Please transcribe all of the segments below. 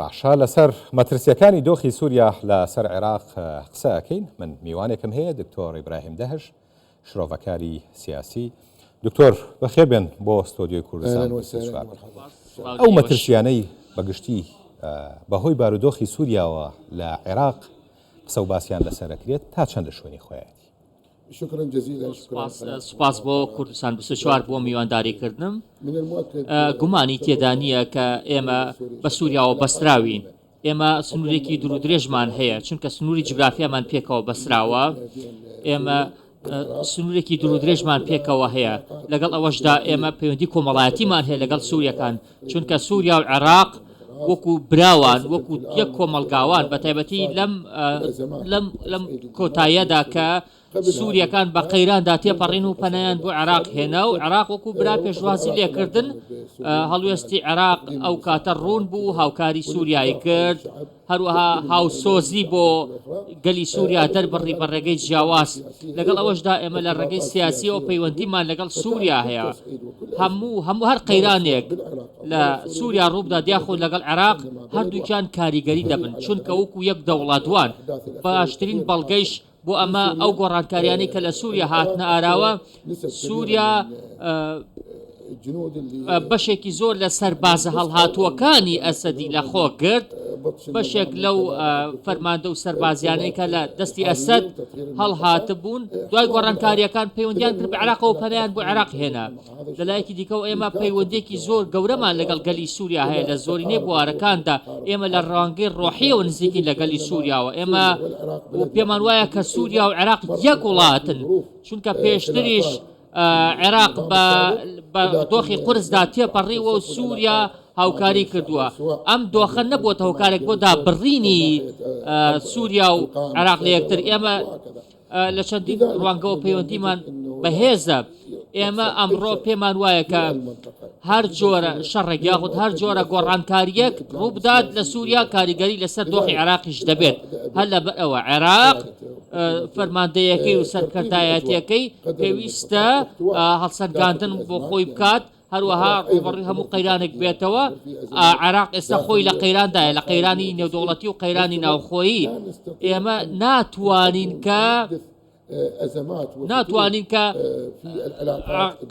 باشا لەسەر مەترسیەکانی دۆخی سووریا لەسەر عێراق قسەکەین. من میوانێکم هەیە دکتۆر ئیبراهیم دەهش، شرۆڤەکاری سیاسی. دکتۆر بەخێر بێن بۆ ستۆدیۆی کوردستان. ئەو مەترسیانەی بەگشتی بەهۆی بارودۆخی سووریاوە لە عێراق قسە و باسییان لەسەرەکرێت تا چەندە شوێنی خۆیەتی؟ سوپاس بۆ کوردستان 24 بۆ میوانداریکردنم. گومانی تێدا نییە کە ئێمە بە سووریاوە بەستراوین. ئێمە سنوورێکی دوور و درێژمان هەیە، چونکە سنووری جغرافیامان پێکەوە بەسراوە. ئێمە سنوورێکی دوور و درێژمان پێکەوە هەیە. لەگەڵ ئەوەشدا ئێمە پەیوەندی کۆمەڵایەتیمان هەیە لەگەڵ سووریەکان، چونکە سووریا و عێراق وەکو براوان، وەکو یەک کۆمەڵگاوان، بە تایبەتی لەم کۆتاییەدا کە سووریەکان بە قەیراندا تێپەڕین و پەنایان بۆ عێراق هێنا و عێراق وەکو برا پێشوازی لێکردن. هەڵوێستی عێراق ئەو کاتە ڕوون بوو، هاوکاری سووریایی کرد، هەروەها هاوسۆزی بۆ گەلی سووریا دەربڕی بە ڕێگەی جیاواز. لەگەڵ ئەوەشدا ئێمە لە ڕێگەی سیاسیەوە پەیوەندیمان لەگەڵ سووریا هەیە. هەموو هەر قەیرانێک لە سووریا ڕووبدا دیاخۆ لەگەڵ عێراق هەردووکیان کاریگەری دەبن، چونکە وەکو یەک دەوڵەتوان باشترین بەڵگەیش بۆ ئەمە ئەو گۆڕانکاریانی کە لە سووریا هاتنە ئاراوە. سووریا بەشێکی زۆر لە سەربازە هەڵهاتووەکانی ئەسەدی لە خۆ گرت، بەشێک لەو فەرماندە و سەربازیانەی کە لە دەستی ئەسەد هەڵهاتە بوون. دوای گۆڕانکاریەکان پەیوەندیان کرد بە عێراقەوە، پەنایان بۆ عێراق هێنا. لەلایەکی دیکەەوە ئێمە پەیوەندێکی زۆر گەورەمان لەگەڵ گەلی سووریا هەیە. لە زۆرینەی بوارەکاندا ئێمە لە ڕوانگەی ڕۆحیەوە نزیکی لە گەلی سووریاوە. ئێمە پێمان وایە کە سووریا و عێراق یەک وڵاتن، چونکە پێشتریش عێراق بە دۆخی قورسدا تێپەڕیوە و سووریا هاوکاری کردووە. ئەم دۆخە نەبووە هاوکارێک بۆ دابڕینی سووریا و عێراق لە یەکتر. ئێمە لە چەندین ڕوانگەوە پەیوەندیمان بەهێزە. ئێمە ئەمڕۆ پێمان وایە کە هەر جۆرە شەڕێک یاخود هەر جۆرە گۆڕانکاریەک ڕوو بدات لە سووریا کاریگەری لەسەر دۆخی عێراقیش دەبێت. هەر لەبەرەوە عێراق فەرماندەیەکەی و سەرکردایەتیەکەی پێویستە هەڵسەنگاندن بۆ خۆی بکات، هەروەها ڕوبەڕووی هەموو قەیرانێک بێتەوە. عێراق ئێستا خۆی لە قەیراندایە، لە قەیرانی نێودەوڵەتی و قەیرانی ناوخۆیی. ئێمە ناتوانین کە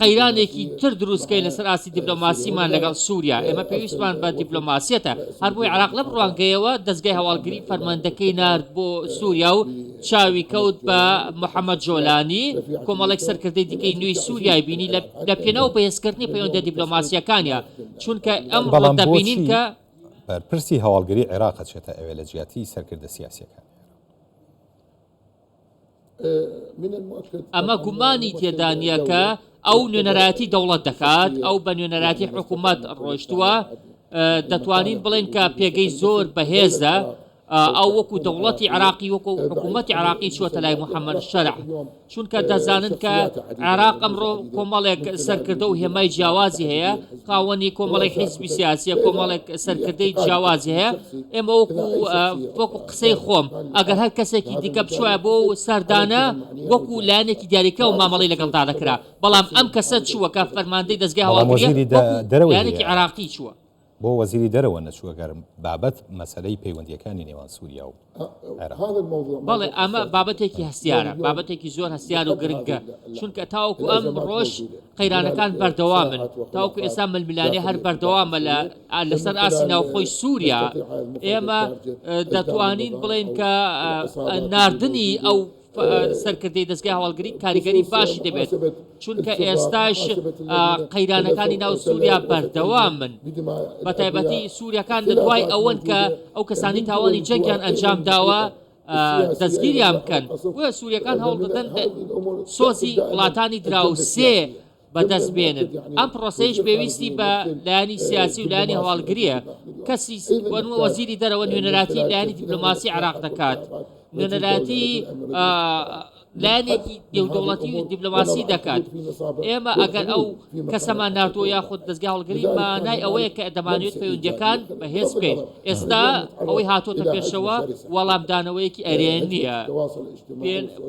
قەیرانێکی تر دروستکەی لەسەر ئاسی دیپلۆماسیمان لەگەڵ سووریا. ئێمە پێویستمان بە دیپلۆماسیەتە. هەر بۆی عێراق لەم ڕوانگەیەوە دەستگای هەواڵگری فەرماندەکەی نارد بۆ سووریا و چاوی کەوت بە محەممەد جۆلانی. کۆمەڵێک سەرکردەی دیکەی نوێی سووریای بینی لە پێناو بەهێزکردنی پەیوەندە دیپلۆماسیەکانیە، چونکە ئەم دەبینین کە بەرپرسی هەواڵگری عێراق چێتە ئەوێ لە جیاتی سەرکردە سیاسیەکان. ئەمە گومانی تێدا نییە کە ئەو نوێنەرایەتی دەوڵەت دەکات، ئەو بە نوێنەرایەتی حکوومەت ڕۆیشتووە. دەتوانین بڵێن کە پێگەی زۆر بەهێزە. ئەو وەکو دەوڵەتی عێراقی، وەکو حکوومەتی عێراقی چوەتە لای محەممەد شەرع، چونکە دەزانن کە عێراق ئەمڕۆ کۆمەڵێک سەرکردە و هێمای جیاوازی هەیە، خاوەنی کۆمەڵێک حیزبی سیاسیە، کۆمەڵێک سەرکردەی جیاوازی هەیە. ئێمە وەکو قسەی خۆم، ئەگەر هەر کەسێکی دیکە بچووە بۆ سەردانە وەکو لایەنێکی دیاریکرا و مامەڵی لەگەڵدا دەکرا، بەڵام ئەم کەسە چووە کە فەرماندەی دەستگای هەواڵگری لایەنێکی عێراقی چووە. بۆ وەزیری دەرەوە نەچووەگەرم بابەت مەسەلەی پەیوەندیەکانی نێوان سووریا و عێراق. بەڵێ ئەمە بابەتێکی هەستیارە، بابەتێکی زۆر هەستیار و گرنگە، چونکە تاوەکو ئەم ڕۆژ قەیرانەکان بەردەوامن، تاوەکو ئێستا ململانێ هەر بەردەوامە لەسەر ئاسی ناوخۆی سووریا. ئێمە دەتوانین بڵێن کە ناردنی ئەو سەرکردەی دەستگای هەواڵگری کاریگەری باشی دەبێت، چونکە ئێستاش قەیرانەکانی ناو سووریا بەردەوامن. بە تایبەتی سووریەکان دوای ئەوەن کە ئەو کەسانی تاوانی جەنگیان ئەنجام داوە دەستگیریان بکەن. وە سووریەکان هەوڵ دەدەن سۆزی وڵاتانی دراوسێ بەدەست بێنن. ئەم پرۆسەیش پێویستی بە لایەنی سیاسی و لایەنی هەواڵگریە. کەسی وەزیری دەرەوە نوێنەراتی لایەنی دیپلۆماسی عێراق دەکات، نوێنەراتی لایەنێکی نێودەوڵەتی و دیبلۆماسی دەکات. ئێمە ئەگەر ئەو کەسەمان نردووە یاخود دەستگای هەڵگری مانای ئەوەیە کە دەمانوێت پەیوەندیەکان بەهێز بکەین. ئێستا ئەوەی هاتۆتە پێشەوە وەڵامدانەوەیەکی ئەرێن نییە.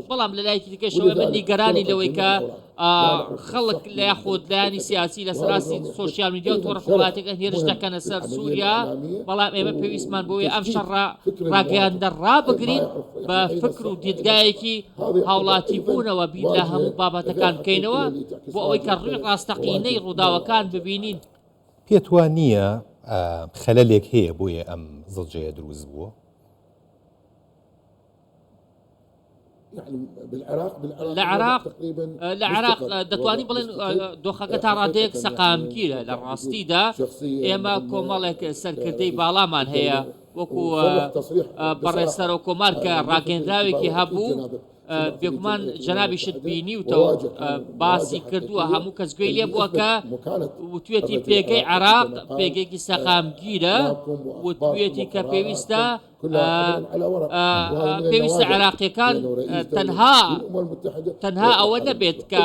بەڵام لە لایەکی دیکەشەوە من نیگەرانی لەوەی کە خەڵک لە یاخود لایانی سیاسی لە سەراستی سۆشیال میدیا و تۆڕە وڵاتێکە هێرش دەکەنە سەر سووریا، بەڵام ئێمە پێویستمان بۆیە ئەم شەڕە ڕاگەیاندە ڕابگرین بە فکر و دیدگایەکی هاوڵاتی بوونەوە بیر لە هەموو بابەتەکان بکەینەوە بۆ ئەوەی کە ڕووی ڕاستەقینەی ڕووداوەکان ببینین. پێت وان نییە خەلەلێک هەیە بۆیە ئەم زڵجەیە دروست بووە؟ لە عێراق دەتوانین بڵێن دۆخەکە تا ڕادەیەک سەقامگیرە لە ڕاستیدا. ئێمە کۆمەڵێک سەرکردەی باڵامان هەیە وەکو بەڕێسەر و کۆمار کە ڕاگەندراوێکی هەبوو بێگومان جەنابیشت بینیوتەوە باسی کردووە هەموو کەس گوێی لێ بووە کە وتوێتی پێگەی عێراق پێگەیەکی سەقامگیرە، وتوێتی کە پێویستە عێراقیەکان تەنها ئەوە نەبێت کە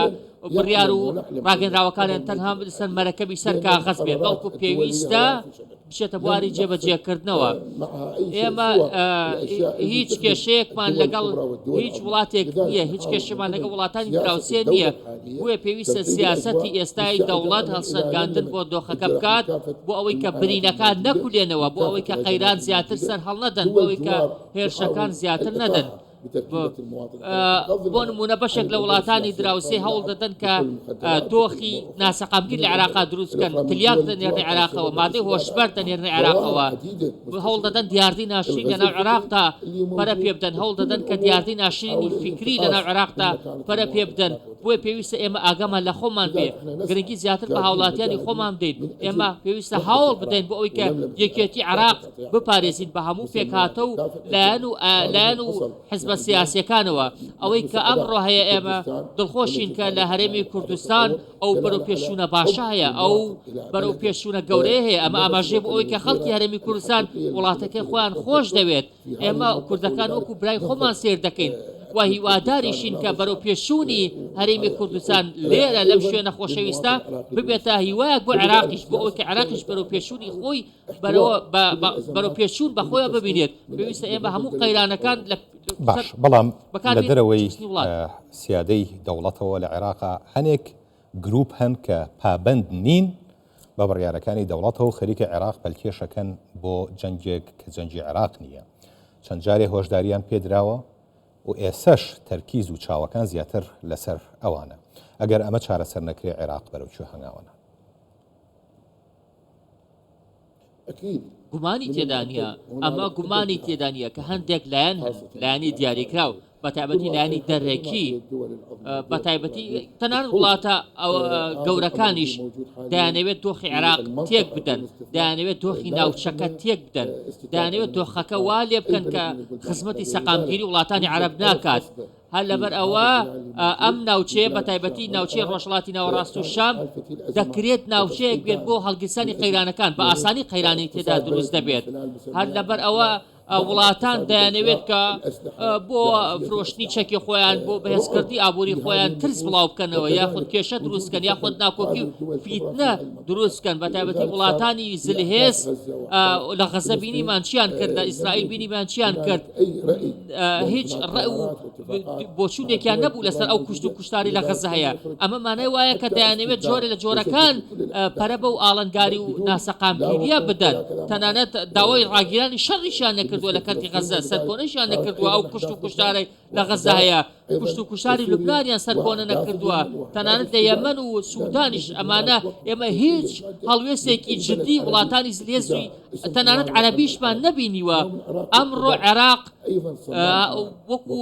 بڕیار و ڕاگەنراوەکانیان تەنها بسەر مەرەکەبی سەر کاغەز بێت، بەڵکو پێویستە بچێتە بواری جێبەجێکردنەوە. ئێمە هیچ کێشەیەکمان لەگەڵ هیچ وڵاتێک نییە، هیچ کێشەمان لەگەڵ وڵاتانی دراوسێ نییە. بۆیە پێویستە سیاسەتی ئێستای دەوڵەت هەڵسەنگاندن بۆ دۆخەکە بکات بۆ ئەوەی کە برینەکان نەکولێنەوە، بۆ ئەوەی کە قەیران زیاتر سەر هەڵ نەدەن، بۆ ئەوەی کە هێرشەکان زیاتر نەدەن. بۆ نمونە بەشێک لە وڵاتانی دراوسێ هەوڵ دەدەن کە دۆخی ناسەقامگیر لە عێراقا دروستکەن، تلیاق دەنێرنی عێراقەوە، مادەی هۆشبەر دەنێرنی عێراقەوە، هەوڵ دەدەن دیاردی ناشرین لەناو عێراقدا پەرە پێ بدەن، هەوڵ دەدەن کە دیاردی ناشرینی فکری لەناو عێراقدا پەرە پێ بدەن. بۆیە پێویستە ئێمە ئاگامان لە خۆمان بێ، گرنگی زیاتر بە هاوڵاتیانی خۆمان بدەین. ئێمە پێویستە هەوڵ بدەین بۆ ئەوەی کە یەکێتی عێراق بپارێزین بە هەموو پێکهاتە و لایەن و حزبە سیاسیەکانەوە. ئەوەی کە ئەمڕۆ هەیە ئێمە دڵخۆشین کە لە هەرێمی کوردستان ئەو بەرەو پێشوونە باشە هەیە، ئەو بەرەو پێشوونە گەورەیە هەیە. ئەمە ئاماژەیە بۆ ئەوەی کە خەڵکی هەرێمی کوردستان وڵاتەکەی خۆیان خۆش دەوێت. ئێمە کوردەکان وەکو برای خۆمان سێر دەکەین و هیواداریشین کە بەرەو پێشوونی هەرێمی کوردستان لێرە لەم شوێنە خۆشەویستە ببێتە هیوایەک بۆ عێراقیش، بۆ ئەوەی کە عێراقیش بەرەو پێشوونی خۆی بەرەو پێشوون بەخۆیان ببینێت. پێویستە ئێمە هەموو قەیرانەکان باش. بەڵام لە دەرەوەی سیادەی دەوڵەتەوە لە عێراقا هەنێک گروپ هەن کە پابند نین بە بڕیارەکانی دەوڵەتەوە خەریکە عێراق پەلکێشەکەن بۆ جەنگێک کە جەنگی عێراق نییە. چەند جارێ هۆشداریان پێدراوە و ئێسەش تەرکیز و چاوەکان زیاتر لەسەر ئەوانە. ئەگەر ئەمە چارەسەر نەکرێ عێراق بەرەوچوو هەنگاوانە. گومانی تێدانە، ئەمە گومانی تێدانە کە هەندێک لایەنی دیاریکراو بە تایبەتی لایەنی دەرێکی بە تایبەتی تەنانەت وڵاتە گەورەکانیش دەیانەوێت دۆخی عێراق تێک بدەن، دەیانەوێت دۆخی ناوچەکە تێک بدەن، دەیانەوێت دۆخەکە وا لێ بکەن کە خزمەتی سەقامگیری وڵاتانی عەرەب ناکات. هەر لەبەر ئەوە ئەم ناوچەیە بە تایبەتی ناوچەی ڕۆژهەڵاتی ناوەڕاست و شام دەکرێت ناوچەیەک بێت بۆ هەڵگرسانی قەیرانەکان، بە ئاسانی قەیرانی تێدا دروست دەبێت. هەر لەبەر ئەوە وڵاتان دەیانەوێت کە بۆ فرۆشتنی چەکی خۆیان بۆ بەهێزکردی ئابووری خۆیان ترس بڵاو بکەنەوە، یاخود کێشە دروستکەن، یاخود ناکۆکی و فیتنە دروستکەن. بە تایبەتی وڵاتانی زلهێز لە غەزە بینیمان چیان کرد، لە ئیسرائیل بینیمان چیان کرد، هیچ ڕێ و بۆچوونێکیان نەبوو لەسەر ئەو کوشت و کوشتاری لە غەزە هەیە. ئەمە مانای وایە کە دەیانەوێت جۆرە لە جۆرەکان پەرە بە و ئاڵنگاری و ناسەقامگیریە بدەن. تەنانەت داوای ڕاگیرانی شەڕیشیان نەکردووە لە کەرتی غەزە، سەرکۆنەیشیان نەکردووە. ئەو کوشت و کوشتارەی لە غەزە هەیە، کوشت و کوشتاری لوبنانیان سەرکۆنە نەکردووە. تەنانەت لە یەمەن و سوودانیش ئەمانە ئێمە هیچ هەڵوێستێکی جدی وڵاتانی زلێزی تەنانەت عەرەبیشمان نەبینیوە. ئەمڕۆ عێراق وەکو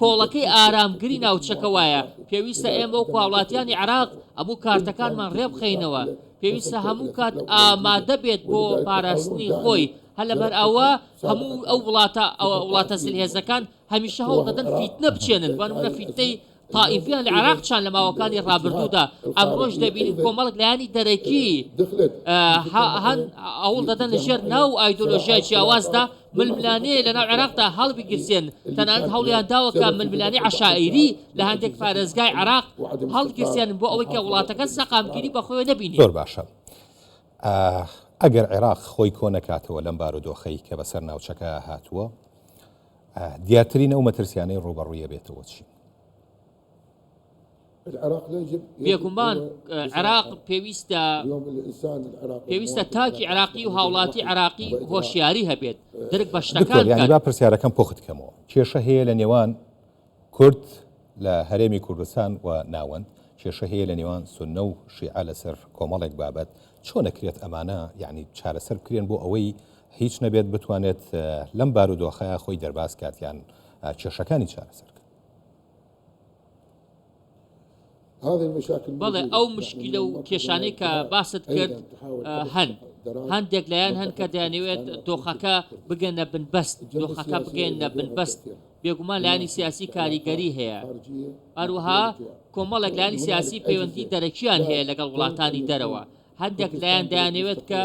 کۆڵەکەی ئارامگری ناوچەکە وایە. پێویستە ئێمە وەکو هاوڵاتیانی عێراق هەموو کارتەکانمان ڕێبخەینەوە، پێویستە هەموو کات ئامادە بێت بۆ پاراستنی خۆی. هەر لەبەر ئەوە هەموو ئەو وڵاتە زلهێزەکان هەمیشە هەوڵ دەدەن فیتنە بچێنن. بە نمونە فیتنەی تائیفیان لە عێراق چان لە ماوەکانی ڕابردوودا. ئەمڕۆژ دەبینین کۆمەڵک لایانی دەرەکی هەوڵ دەدەن لەژێر ناو ئایدۆلۆژیای جیاوازدا ململانەیە لە ناو عێراقدا هەڵبگرسێن تەنانەت هەوڵیان داوە کە ململانەی عەشائیری لە هەندێک پارێزگای عێراق هەڵگرسێن بۆ ئەوەی کە وڵاتەکە سەقامگیری بەخۆیەوە نەبینێت. زۆر باشە. ئەگەر عێراق خۆی کۆ نەکاتەوە لەم بارودۆخەی کە بەسەر ناوچەکە هاتووە، دیارترین ئەو مەترسیانەی ڕوبەڕوویە بێتەوە چی؟ بێگومان عێراق پێویستە تاکی عێراقی و هاوڵاتی عێراقی هۆشیاری هەبێت درک بە شتەکان ینی با پرسیارەکەم پۆخت کەمەوە. کێشە هەیە لە نێوان کورد لە هەرێمی کوردستان و ناوەند، کێشە هەیە لە نێوان سوننە و شیعە لەسەر کۆمەڵێک بابەت، چۆن نەکرێت ئەمانە یعنی چارەسەر بکرێن بۆ ئەوەی هیچ نەبێت بتوانێت لەم بارودۆخەیە خۆی دەرباز کاتیان کێشەکانی چارەسەر؟ بەڵێ ئەو مشکلە و کێشانەی کە باست کرد هەندێک لایەن هەن کە دەیانەوێت دۆخەکە بگەنە بنبەست، دۆخەکە بگەنە بنبەست. بێگومان لایانی سیاسی کاریگەری هەیە، هەروەها کۆمەڵێک لایانی سیاسی پەیوەندی دەرەکیان هەیە لەگەڵ وڵاتانی دەرەوە. هەندێک لایەن دەیانەوێت کە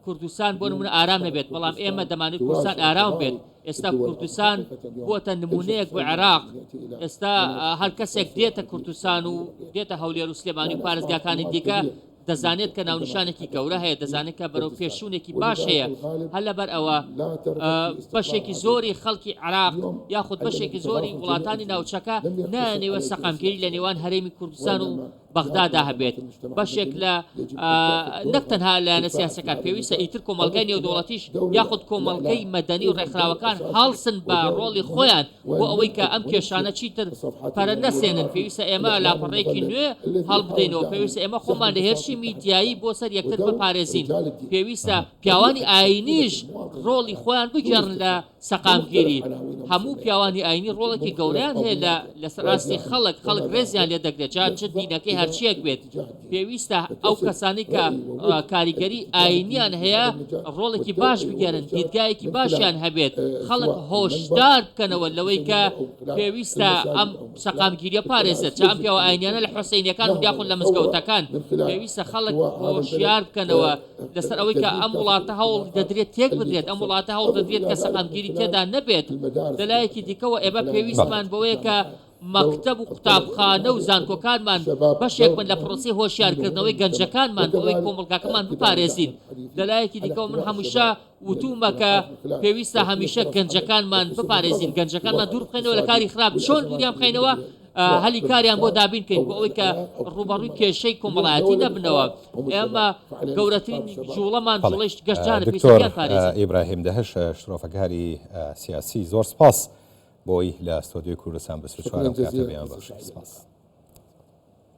کوردستان بۆ نمونە ئارام نەبێت، بەڵام ئێمە دەمانێت کوردستان ئارام بێت. ئێستا کوردستان بۆتە نمونەیەک بۆ عێراق. ئێستا هەر کەسێک دێتە کوردستان و دێتە هەولێر و سلێمانی و پارێزگاکانی دیکە دەزانێت کە ناونیشانێکی گەورە هەیە، دەزانێت کە بەرەو پێشوونێکی باش هەیە. هەر لەبەر ئەوە بەشێکی زۆری خەڵکی عێراق یاخود بەشێکی زۆری وڵاتانی ناوچەکە نانەوێت سەقامگیری لە نێوان هەرێمی کوردستان و بەغدادا هەبێت. بەشێک لە نەک تەنها لایەنە سیاسەکان پێویستە ئیتر کۆمەلگای نێودوڵەتیش یاخود کۆمەلگەی مەدەنی و ڕێکخراوەکان هەڵسن بە ڕۆڵی خۆیان بۆ ئەوەی کە ئەم کێشانە چیتر پەرە نەسێنن. پێویستە ئێمە لاپەڕێکی نوێ هەڵبدەینەوە، پێویستە ئێمە خۆمان لە هێرشی میدیایی بۆ سەر یەکتر بپارێزین، پێویستە پیاوانی ئاینیش ڕۆڵی خۆیان بگێڕن لە سەقامگیری. هەموو پیاوانی ئاینی ڕۆڵێکی گەورەیان هەیە لەسەر ڕاستی خەڵک ڕێزیان لێ دەگرێت، جا چ دینەکەی هەرچیەک بێت. پێویستە ئەو کەسانی کە کاریگەری ئاینیان هەیە ڕۆڵێکی باش بگێرن، دیدگایەکی باشیان هەبێت، خەڵک هۆشدار بکەنەوە لەوەی کە پێویستە ئەم سەقامگیریە پارێزێت. جا ئەم پیاوە ئاینیانە لە حوسەینیەکان و یاخود لە مزگەوتەکان پێویستە خەڵک هۆشیار بکەنەوە لەسەر ئەوەی کە ئەم وڵاتە هەوڵ دەدرێت تێک بدرێت، ئەم وڵاتە هەوڵ دەدرێت کە سەقامگیری تێدا نەبێت. لەلایەکی دیکەوە ئێمە پێویستمان بەوەیە کە مەکتەب و قوتابخانە و زانکۆکانمان بەشێک من لە پرۆسی هۆشیارکردنەوەی گەنجەکانمان بۆ ئەوەی کۆمەڵگاکەمان بپارێزین. لەلایەکی دیکەەوە من هەمووشە وتومە کە پێویستە هەمیشە گەنجەکانمان بپارێزین، گەنجەکانمان دوور بخەینەوە لە کاری خراپ، چۆن دووریان بخەینەوە هەلی کاریان بۆ دابین بکەین بۆ ئەوەی کە ڕوبەڕووی کێشەی کۆمەڵایەتی نەبنەوە. ئێمە گەورەترین جوڵەمان جوڵەی گەشتجانە پێویستە پارێزین. ئیبراهیم دەهش شرۆفەکاری سیاسی، زۆر سپاس بۆی لە ستۆدیۆی کوردستان 24 کاتە بێیان بەخشی. سپاس.